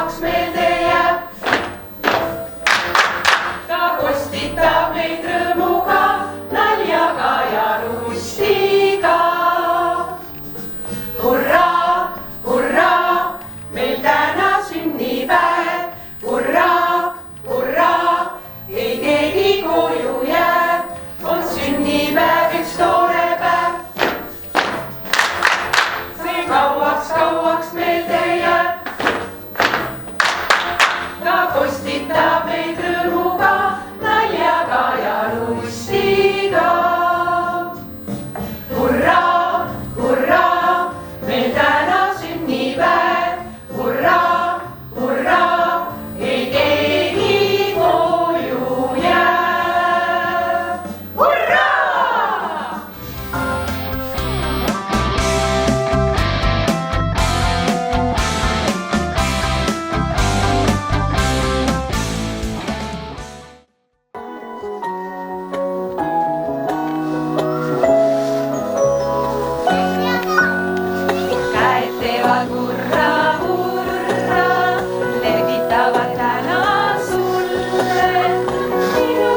kauaks meelde jääb. Ta kostitab meid rõõmuga, naljaga ja lustiga. Hurraa, hurraa, meil täna sünnipäev. Hurraa, hurraa, ei keegi koju jääb. On sünnipäev üks tore päev. See kauaks meelde jääb. Ta kostitab meid rõõmuga, naljaga ja lustiga. Hurraa, hurraa, meil täna sünnipäev. Hurraa, hurraa, ei keegi koju jääb. Hurraa! Käed teevad hurraa, hurraa, lehvitavad täna sulle. Minu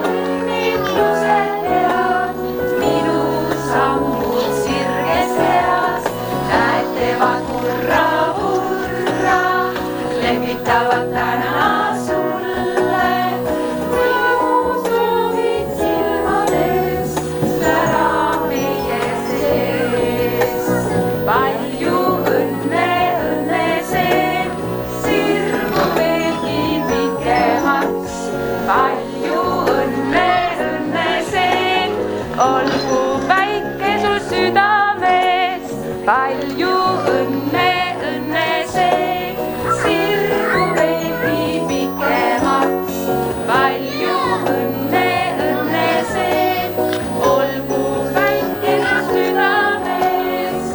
õnnitlused head, minu sammud sirges eas. Käed teevad hurraa, hurraa, lehvitavad täna sulle. Minu soovid silmades, sära meie sees. Palju õnne, õnne see, sirgu veelgi pikemaks. Palju õnne, õnne see, olgu päike sul südames. Palju õnne, õnne see, sirgu veelgi pikemaks. Palju õnne, õnne see, olgu päike sul südames.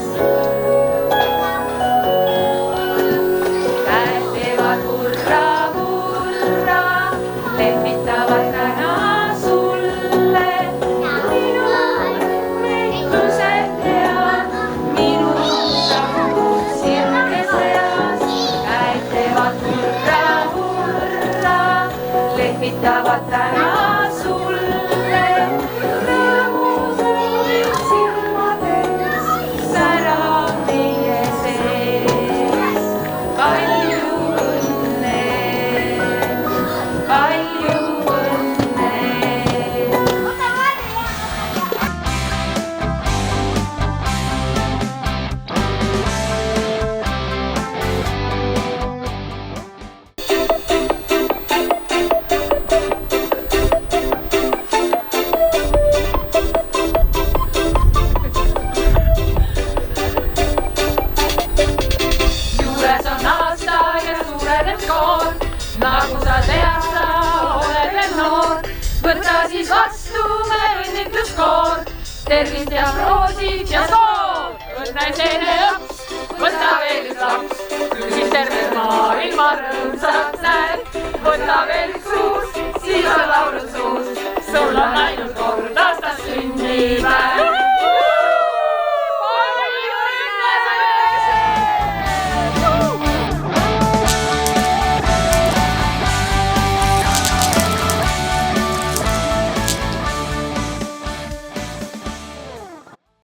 Käed teevad hurraa, hurraa, lehvitavad täna sulle. Minu õnnitlused head, minu sammud sirges eas. Käed teevad hurraa, hurraa, lehvitavad täna sulle. Rõõmusõnumid silmades, sära meie sees. Palju õnne, palju õnne. Juures on aasta ja suureneb skoor, nagu sa tead, sa oled veel noor. Võta siis vastu me õnnitluskoor, tervist ja roosid ja soov. Õnnesene õps, võta veel üks laps, küll siis terve maailma rõõmsaks näed. Võta veel üks suus, siis on laulud suus, sul on ainult kord aastas sünnipäev.